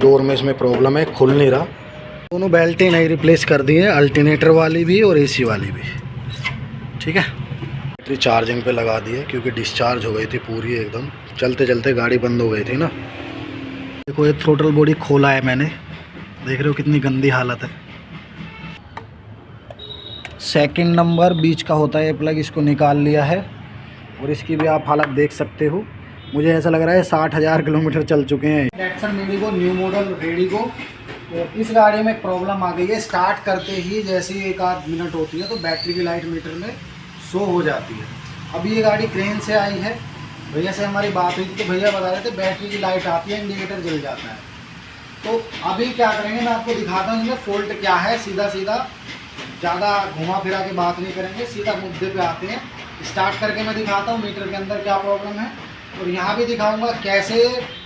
Door में इसमें problem है, खुल नहीं रहा। दोनों बेल्टें नई रिप्लेस कर दी है, अल्टरनेटर वाली भी और एसी वाली भी। ठीक है, बैटरी चार्जिंग पे लगा दी है क्योंकि डिस्चार्ज हो गई थी पूरी एकदम, चलते चलते गाड़ी बंद हो गई थी ना। देखो ये थ्रोटल बॉडी खोला है मैंने, देख रहे हो कितनी गंदी हालत है। सेकंड नंबर बीच का होता है ये प्लग, इसको निकाल लिया है और इसकी भी आप हालत देख सकते हो। मुझे ऐसा लग रहा है 60,000 किलोमीटर चल चुके हैं। डेटसन मीडिगो न्यू मॉडल रेडिगो, तो इस गाड़ी में एक प्रॉब्लम आ गई है। स्टार्ट करते ही जैसे ही 1 आध मिनट होती है तो बैटरी की लाइट मीटर में शो हो जाती है। अभी ये गाड़ी क्रेन से आई है, भैया से हमारी बात हुई थी तो भैया बता रहे थे बैटरी की लाइट आती है, इंडिकेटर जल जाता है। तो अभी क्या करेंगे, मैं आपको दिखाता हूँ इसमें फॉल्ट क्या है। सीधा सीधा ज़्यादा घुमा फिरा के बात नहीं करेंगे, सीधा मुद्दे पे आते हैं। स्टार्ट करके मैं दिखाता हूँ मीटर के अंदर क्या प्रॉब्लम है और यहाँ भी दिखाऊंगा कैसे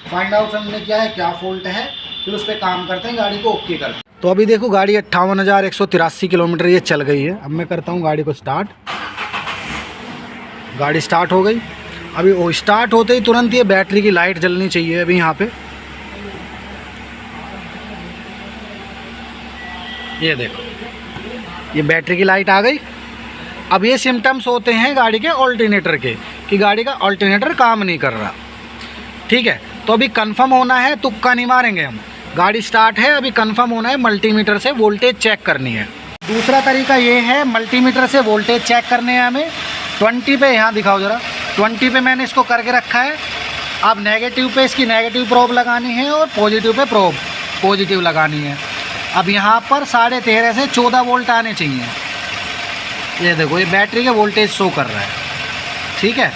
फाइंड आउट हमने किया है, क्या फॉल्ट है, फिर उस पर काम करते हैं, गाड़ी को ओके करते हैं। तो अभी देखो गाड़ी 58,183 किलोमीटर ये चल गई है। अब मैं करता हूँ गाड़ी को स्टार्ट। गाड़ी स्टार्ट हो गई। अभी वो स्टार्ट होते ही तुरंत ये बैटरी की लाइट जलनी चाहिए। अभी यहाँ पे ये देखो, ये बैटरी की लाइट आ गई। अब ये सिम्टम्स होते हैं गाड़ी के ऑल्टरनेटर के, कि गाड़ी का ऑल्टरनेटर काम नहीं कर रहा। ठीक है, तो अभी कंफर्म होना है, तुक्का नहीं मारेंगे हम। गाड़ी स्टार्ट है, अभी कंफर्म होना है, मल्टीमीटर से वोल्टेज चेक करनी है। दूसरा तरीका ये है, मल्टीमीटर से वोल्टेज चेक करने हैं हमें। 20 पे यहाँ दिखाओ ज़रा, 20 पे मैंने इसको करके रखा है। अब नेगेटिव पे इसकी नेगेटिव प्रोब लगानी है और पॉजिटिव पे प्रोब पॉजिटिव लगानी है। अब यहाँ पर 13.5 से 14 वोल्ट आने चाहिए। ये देखो ये बैटरी के वोल्टेज शो कर रहा है। ठीक है,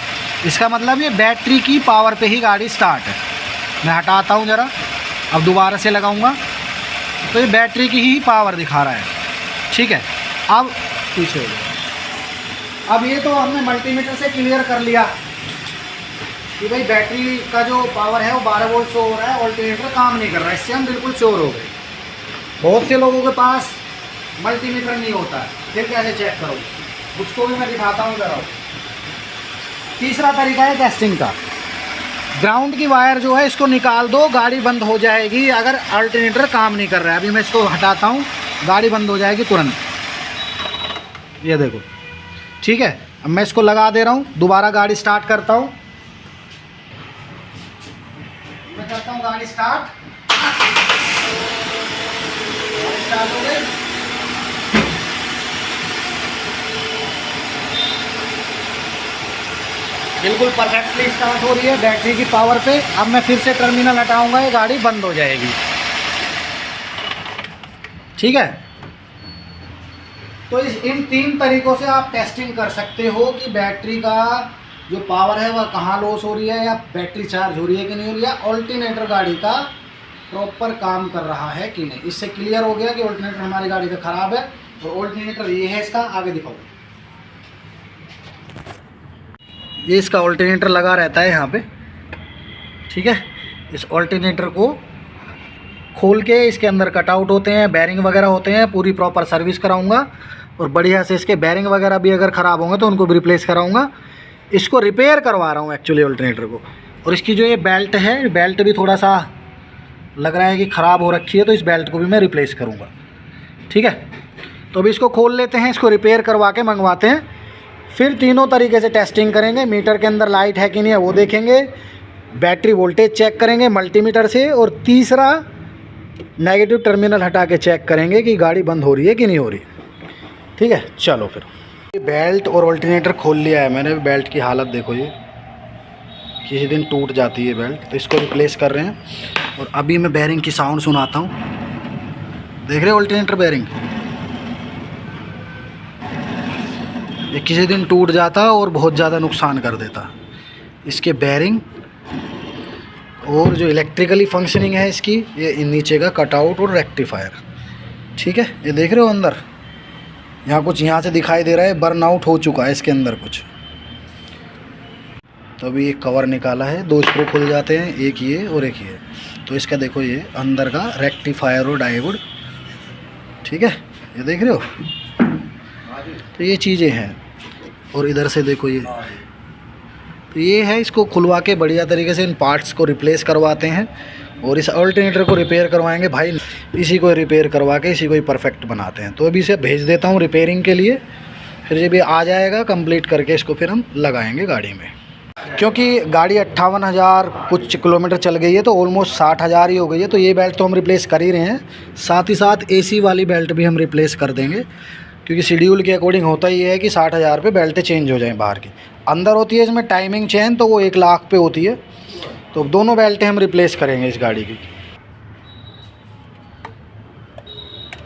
इसका मतलब ये बैटरी की पावर पे ही गाड़ी स्टार्ट है। मैं हटाता हूँ ज़रा, अब दोबारा से लगाऊंगा तो ये बैटरी की ही पावर दिखा रहा है। ठीक है, अब पीछे हो गया। अब ये तो हमने मल्टीमीटर से क्लियर कर लिया कि भाई बैटरी का जो पावर है वो 12 वोल्ट शो हो रहा है, ऑल्टरनेटर काम नहीं कर रहा है। इससे हम बिल्कुल श्योर हो गए। बहुत से लोगों के पास मल्टीमीटर नहीं होता है, फिर कैसे चेक करो, उसको भी मैं दिखाता हूँ ज़रा। तीसरा तरीका है टेस्टिंग का। ग्राउंड की वायर जो है इसको निकाल दो, गाड़ी बंद हो जाएगी अगर अल्टरनेटर काम नहीं कर रहा है। अभी मैं इसको हटाता हूँ, गाड़ी बंद हो जाएगी तुरंत। ये देखो, ठीक है। अब मैं इसको लगा दे रहा हूँ, दोबारा गाड़ी स्टार्ट करता हूँ। मैं करता हूँ गाड़ी स्टार्ट हो गई। बिल्कुल परफेक्टली स्टार्ट हो रही है बैटरी की पावर पे। अब मैं फिर से टर्मिनल हटाऊंगा, ये गाड़ी बंद हो जाएगी। ठीक है, तो इन 3 तरीकों से आप टेस्टिंग कर सकते हो कि बैटरी का जो पावर है वह कहाँ लॉस हो रही है, या बैटरी चार्ज हो रही है कि नहीं हो रही है, ऑल्टरनेटर गाड़ी का प्रॉपर काम कर रहा है कि नहीं। इससे क्लियर हो गया कि ऑल्टरनेटर हमारी गाड़ी का ख़राब है। और ऑल्टरनेटर ये है, इसका आगे दिखाओ। ये इसका ऑल्टरनेटर लगा रहता है यहाँ पे। ठीक है, इस ऑल्टरनेटर को खोल के इसके अंदर कटआउट होते हैं, बेरिंग वगैरह होते हैं। पूरी प्रॉपर सर्विस कराऊंगा और बढ़िया से इसके बेरिंग वगैरह भी अगर ख़राब होंगे तो उनको भी रिप्लेस कराऊंगा। इसको रिपेयर करवा रहा हूँ एक्चुअली ऑल्टरनेटर को। और इसकी जो ये बेल्ट है, बेल्ट भी थोड़ा सा लग रहा है कि ख़राब हो रखी है, तो इस बेल्ट को भी मैं रिप्लेस करूँगा। ठीक है, तो अभी इसको खोल लेते हैं, इसको रिपेयर करवा के मंगवाते हैं। फिर तीनों तरीके से टेस्टिंग करेंगे। मीटर के अंदर लाइट है कि नहीं है वो देखेंगे, बैटरी वोल्टेज चेक करेंगे मल्टीमीटर से, और तीसरा नेगेटिव टर्मिनल हटा के चेक करेंगे कि गाड़ी बंद हो रही है कि नहीं हो रही। ठीक है, चलो फिर। ये बेल्ट और ऑल्टरनेटर खोल लिया है मैंने। बेल्ट की हालत देखो, ये किसी दिन टूट जाती है बेल्ट, तो इसको रिप्लेस कर रहे हैं। और अभी मैं बेरिंग की साउंड सुनाता हूँ। देख रहे हो ऑल्टरनेटर बेरिंग, ये किसी दिन टूट जाता और बहुत ज़्यादा नुकसान कर देता। इसके बेरिंग और जो इलेक्ट्रिकली फंक्शनिंग है इसकी, ये नीचे का कटआउट और रेक्टिफायर। ठीक है, ये देख रहे हो अंदर, यहाँ कुछ यहाँ से दिखाई दे रहा है, बर्न आउट हो चुका है इसके अंदर कुछ। तो अभी एक कवर निकाला है, 2 स्क्रू खुल जाते हैं, एक ये और एक ये। तो इसका देखो ये अंदर का रेक्टिफायर और डायोड। ठीक है, ये देख रहे हो, तो ये चीज़ें हैं। और इधर से देखो ये, तो ये है, इसको खुलवा के बढ़िया तरीके से इन पार्ट्स को रिप्लेस करवाते हैं और इस अल्टरनेटर को रिपेयर करवाएंगे भाई, इसी को रिपेयर करवा के इसी को ही परफेक्ट बनाते हैं। तो अभी इसे भेज देता हूँ रिपेयरिंग के लिए, फिर जब ये आ जाएगा कंप्लीट करके इसको फिर हम लगाएंगे गाड़ी में। क्योंकि गाड़ी 58,000 कुछ किलोमीटर चल गई है, तो ऑलमोस्ट 60,000 ही हो गई है। तो ये बेल्ट तो हम रिप्लेस कर ही रहे हैं, साथ ही साथ AC वाली बेल्ट भी हम रिप्लेस कर देंगे, क्योंकि शेड्यूल के अकॉर्डिंग होता ही है कि 60,000 पे बेल्टें चेंज हो जाएं बाहर की। अंदर होती है इसमें टाइमिंग चेन, तो वो 1 लाख पे होती है। तो दोनों बेल्टें हम रिप्लेस करेंगे इस गाड़ी की।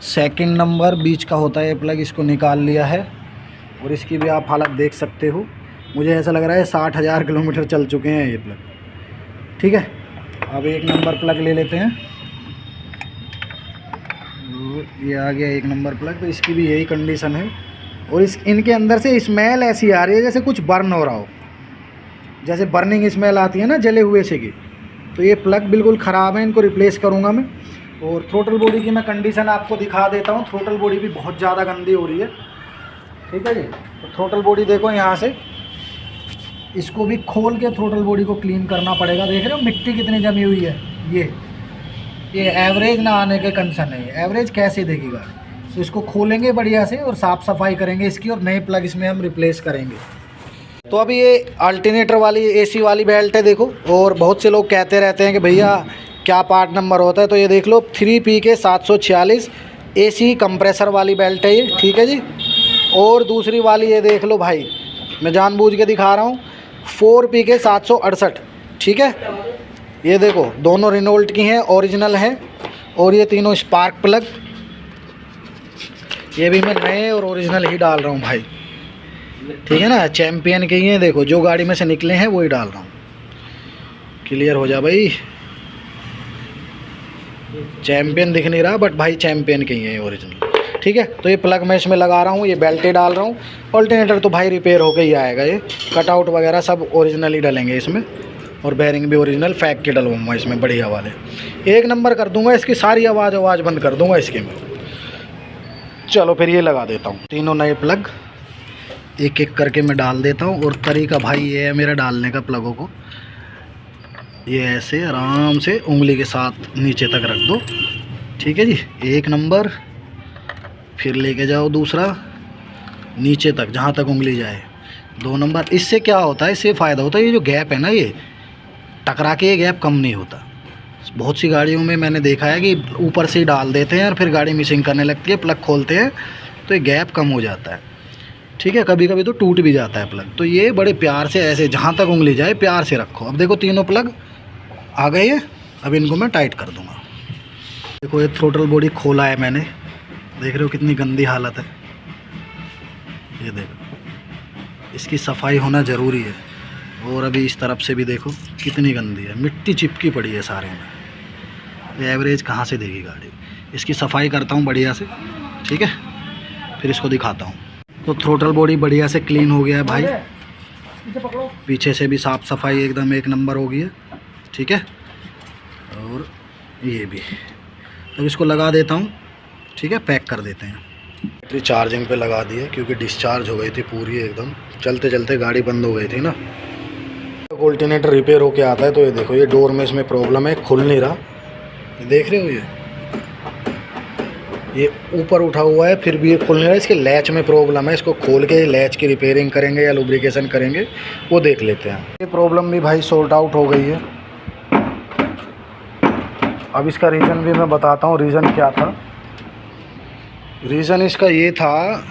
सेकंड नंबर बीच का होता है प्लग, इसको निकाल लिया है और इसकी भी आप हालत देख सकते हो। मुझे ऐसा लग रहा है 60,000 किलोमीटर चल चुके हैं ये प्लग। ठीक है, अब 1 नंबर प्लग ले लेते हैं। ये आ गया 1 नंबर प्लग। तो इसकी भी यही कंडीशन है और इनके अंदर से स्मेल ऐसी आ रही है जैसे कुछ बर्न हो रहा हो, जैसे बर्निंग स्मेल आती है ना जले हुए से की। तो ये प्लग बिल्कुल ख़राब है, इनको रिप्लेस करूँगा मैं। और थ्रोटल बॉडी की मैं कंडीशन आपको दिखा देता हूँ। थ्रोटल बॉडी भी बहुत ज़्यादा गंदी हो रही है। ठीक है जी, तो थ्रोटल बॉडी देखो यहाँ से, इसको भी खोल के थ्रोटल बॉडी को क्लीन करना पड़ेगा। देख रहे हो मिट्टी कितनी जमी हुई है। ये एवरेज ना आने के कंसर्न है, एवरेज कैसे देगी गाड़ी। तो इसको खोलेंगे बढ़िया से और साफ़ सफाई करेंगे इसकी, और नए प्लग इसमें हम रिप्लेस करेंगे। तो अभी ये अल्टरनेटर वाली AC वाली बेल्ट है देखो। और बहुत से लोग कहते रहते हैं कि भैया क्या पार्ट नंबर होता है, तो ये देख लो 3PK 746 AC कंप्रेसर वाली बेल्ट है ये। ठीक है जी। और दूसरी वाली ये देख लो भाई, मैं जानबूझ के दिखा रहा हूँ, 4PK 768। ठीक है, ये देखो दोनों रेनॉल्ट की हैं, ओरिजिनल हैं। और ये तीनों स्पार्क प्लग, ये भी मैं नए और ओरिजिनल ही डाल रहा हूँ भाई। ठीक है ना, चैम्पियन के ही हैं। देखो जो गाड़ी में से निकले हैं वही डाल रहा हूँ। क्लियर हो जा भाई, चैम्पियन दिख नहीं रहा बट भाई चैम्पियन के ही हैं ओरिजिनल। ठीक है, तो ये प्लग मैं इसमें लगा रहा हूँ, ये बेल्टें डाल रहा हूँ। अल्टरनेटर तो भाई रिपेयर होकर ही आएगा, ये कटआउट वगैरह सब ओरिजिनल ही डलेंगे इसमें, और बेरिंग भी ओरिजिनल फैक के डलवाऊँगा इसमें, बढ़िया वाले 1 नंबर कर दूँगा। इसकी सारी आवाज़ बंद कर दूँगा इसके में। चलो फिर ये लगा देता हूँ। तीनों नए प्लग एक एक करके मैं डाल देता हूँ। और तरीका भाई ये है मेरा डालने का प्लगों को, ये ऐसे आराम से उंगली के साथ नीचे तक रख दो। ठीक है जी, 1 नंबर, फिर लेके जाओ दूसरा नीचे तक जहाँ तक उंगली जाए, 2 नंबर। इससे क्या होता है, इससे फ़ायदा होता है, ये जो गैप है ना, ये टकरा के ये गैप कम नहीं होता। बहुत सी गाड़ियों में मैंने देखा है कि ऊपर से ही डाल देते हैं और फिर गाड़ी मिसिंग करने लगती है, प्लग खोलते हैं तो ये गैप कम हो जाता है। ठीक है, कभी कभी तो टूट भी जाता है प्लग। तो ये बड़े प्यार से ऐसे जहाँ तक उंगली जाए प्यार से रखो। अब देखो तीनों प्लग आ गए हैं, अब इनको मैं टाइट कर दूँगा। देखो ये थ्रोटल बॉडी खोला है मैंने, देख रहे हो कितनी गंदी हालत है। ये देखो, इसकी सफाई होना ज़रूरी है। और अभी इस तरफ से भी देखो कितनी गंदी है, मिट्टी चिपकी पड़ी है सारे में। ये एवरेज कहाँ से देगी गाड़ी। इसकी सफाई करता हूँ बढ़िया से। ठीक है, फिर इसको दिखाता हूँ। तो थ्रोटल बॉडी बढ़िया से क्लीन हो गया है भाई, पीछे से भी साफ़ सफाई एकदम 1 नंबर हो गई है। ठीक है, और ये भी। अब इसको लगा देता हूँ। ठीक है, पैक कर देते हैं। बैटरी चार्जिंग पे लगा दी है क्योंकि डिस्चार्ज हो गई थी पूरी एकदम, चलते चलते गाड़ी बंद हो गई थी ना। अल्टरनेटर रिपेयर होके आता है। तो ये देखो, ये डोर में इसमें प्रॉब्लम है, खुल नहीं रहा। ये देख रहे हो, ये ऊपर उठा हुआ है फिर भी ये खुल नहीं रहा। इसके लैच में प्रॉब्लम है, इसको खोल के लैच की रिपेयरिंग करेंगे या लुब्रिकेशन करेंगे, वो देख लेते हैं। ये प्रॉब्लम भी भाई सॉर्ट आउट हो गई है। अब इसका रीज़न भी मैं बताता हूँ। रीज़न क्या था, रीज़न इसका ये था,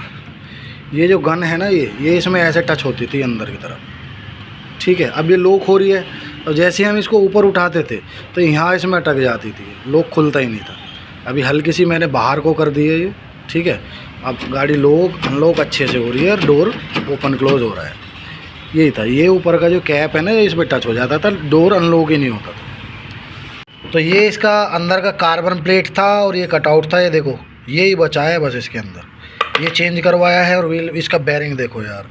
ये जो गन है ना, ये इसमें ऐसे टच होती थी अंदर की तरफ। ठीक है, अब ये लॉक हो रही है, और जैसे हम इसको ऊपर उठाते थे तो यहाँ इसमें अटक जाती थी, लॉक खुलता ही नहीं था। अभी हल्की सी मैंने बाहर को कर दी है ये। ठीक है, अब गाड़ी लॉक अनलॉक अच्छे से हो रही है और डोर ओपन क्लोज हो रहा है। यही था, ये ऊपर का जो कैप है ना, इस पर टच हो जाता था, डोर अनलॉक ही नहीं होता था। तो ये इसका अंदर का कार्बन प्लेट था और ये कटआउट था। ये देखो, यही बचा है बस इसके अंदर, ये चेंज करवाया है। और व्हील, इसका बेरिंग देखो यार,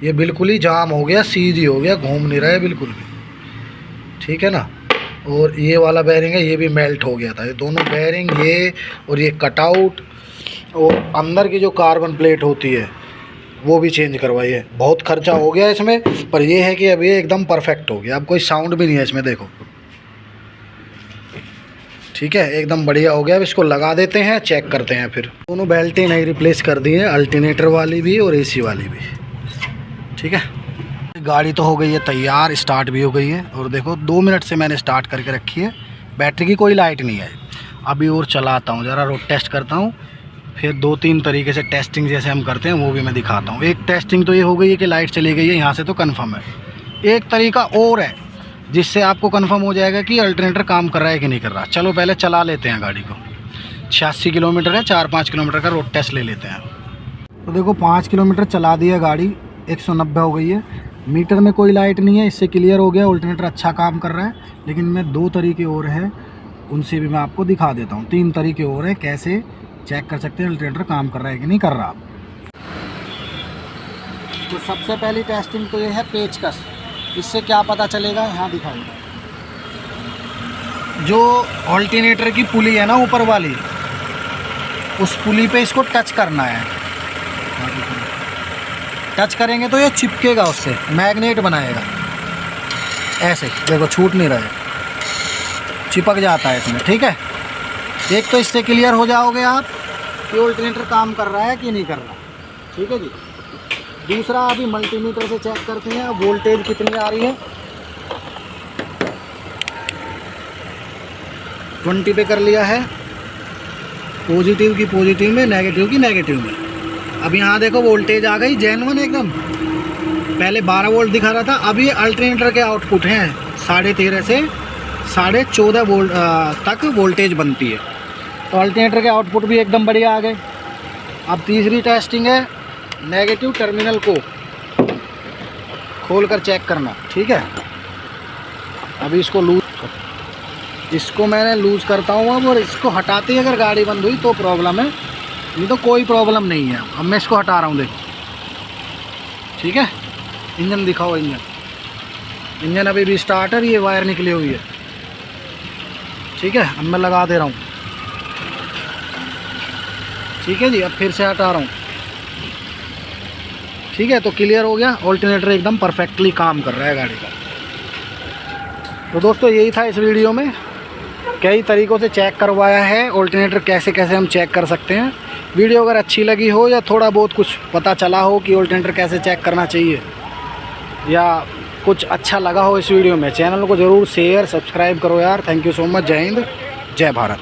ये बिल्कुल ही जाम हो गया, सीज ही हो गया, घूम नहीं रहा है बिल्कुल भी। ठीक है ना, और ये वाला बेरिंग है, ये भी मेल्ट हो गया था। ये दोनों बेरिंग, ये और ये कटआउट, और अंदर की जो कार्बन प्लेट होती है वो भी चेंज करवाई है। बहुत खर्चा हो गया इसमें, पर ये है कि अब ये एकदम परफेक्ट हो गया। अब कोई साउंड भी नहीं है इसमें। देखो ठीक है, एकदम बढ़िया हो गया। अब इसको लगा देते हैं, चेक करते हैं फिर। दोनों बेल्टें नई रिप्लेस कर दी है, अल्टरनेटर वाली भी और एसी वाली भी। ठीक है, गाड़ी तो हो गई है तैयार, स्टार्ट भी हो गई है। और देखो 2 मिनट से मैंने स्टार्ट करके रखी है, बैटरी की कोई लाइट नहीं है। अभी और चलाता हूँ, ज़रा रोड टेस्ट करता हूँ, फिर 2-3 तरीके से टेस्टिंग जैसे हम करते हैं वो भी मैं दिखाता हूँ। एक टेस्टिंग तो ये हो गई है कि लाइट चली गई है यहाँ से, तो कन्फर्म है। एक तरीका और है जिससे आपको कन्फर्म हो जाएगा कि अल्टरनेटर काम कर रहा है कि नहीं कर रहा। चलो पहले चला लेते हैं गाड़ी को। 86 किलोमीटर है, 4-5 किलोमीटर का रोड टेस्ट ले लेते हैं। तो देखो 5 किलोमीटर चला दिया गाड़ी, 190 हो गई है। मीटर में कोई लाइट नहीं है, इससे क्लियर हो गया अल्टरनेटर अच्छा काम कर रहा है। लेकिन मैं 2 तरीके और हैं, उनसे भी मैं आपको दिखा देता हूँ। 3 तरीके और हैं कैसे चेक कर सकते हैं अल्टरनेटर काम कर रहा है कि नहीं कर रहा। तो सबसे पहली टेस्टिंग तो ये है पेचकस। इससे क्या पता चलेगा, यहाँ दिखाइए। जो अल्टरनेटर की पुली है ना ऊपर वाली, उस पुली पे इसको टच करना है। टच करेंगे तो ये चिपकेगा, उससे मैग्नेट बनाएगा। ऐसे देखो, छूट नहीं रहा है, चिपक जाता है इसमें। ठीक है, एक तो इससे क्लियर हो जाओगे आप कि अल्टरनेटर काम कर रहा है कि नहीं कर रहा। ठीक है जी। दूसरा, अभी मल्टीमीटर से चेक करते हैं वोल्टेज कितनी आ रही है। 20 पे कर लिया है, पॉजिटिव की पॉजिटिव में, नेगेटिव की नेगेटिव में। अब यहाँ देखो वोल्टेज आ गई जेन्युइन एकदम। पहले 12 वोल्ट दिखा रहा था, अब ये अल्टरनेटर के आउटपुट हैं। 13.5 से 14.5 वोल्ट तक वोल्टेज बनती है। तो अल्टरनेटर के आउटपुट भी एकदम बढ़िया आ गए। अब तीसरी टेस्टिंग है नेगेटिव टर्मिनल को खोल कर चेक करना। ठीक है, अभी इसको इसको मैंने लूज़ करता हूँ अब, और इसको हटाते ही अगर गाड़ी बंद हुई तो प्रॉब्लम है, नहीं तो कोई प्रॉब्लम नहीं है। अब मैं इसको हटा रहा हूँ, देखो। ठीक है, इंजन दिखाओ। इंजन अभी भी स्टार्टर, ये वायर निकली हुई है। ठीक है, अब मैं लगा दे रहा हूँ। ठीक है जी, अब फिर से हटा रहा हूँ। ठीक है, तो क्लियर हो गया, अल्टरनेटर एकदम परफेक्टली काम कर रहा है गाड़ी का। तो दोस्तों यही था इस वीडियो में, कई तरीक़ों से चेक करवाया है अल्टरनेटर, कैसे कैसे हम चेक कर सकते हैं। वीडियो अगर अच्छी लगी हो या थोड़ा बहुत कुछ पता चला हो कि अल्टरनेटर कैसे चेक करना चाहिए, या कुछ अच्छा लगा हो इस वीडियो में, चैनल को ज़रूर शेयर सब्सक्राइब करो यार। Thank you so much. जय हिंद, जय भारत।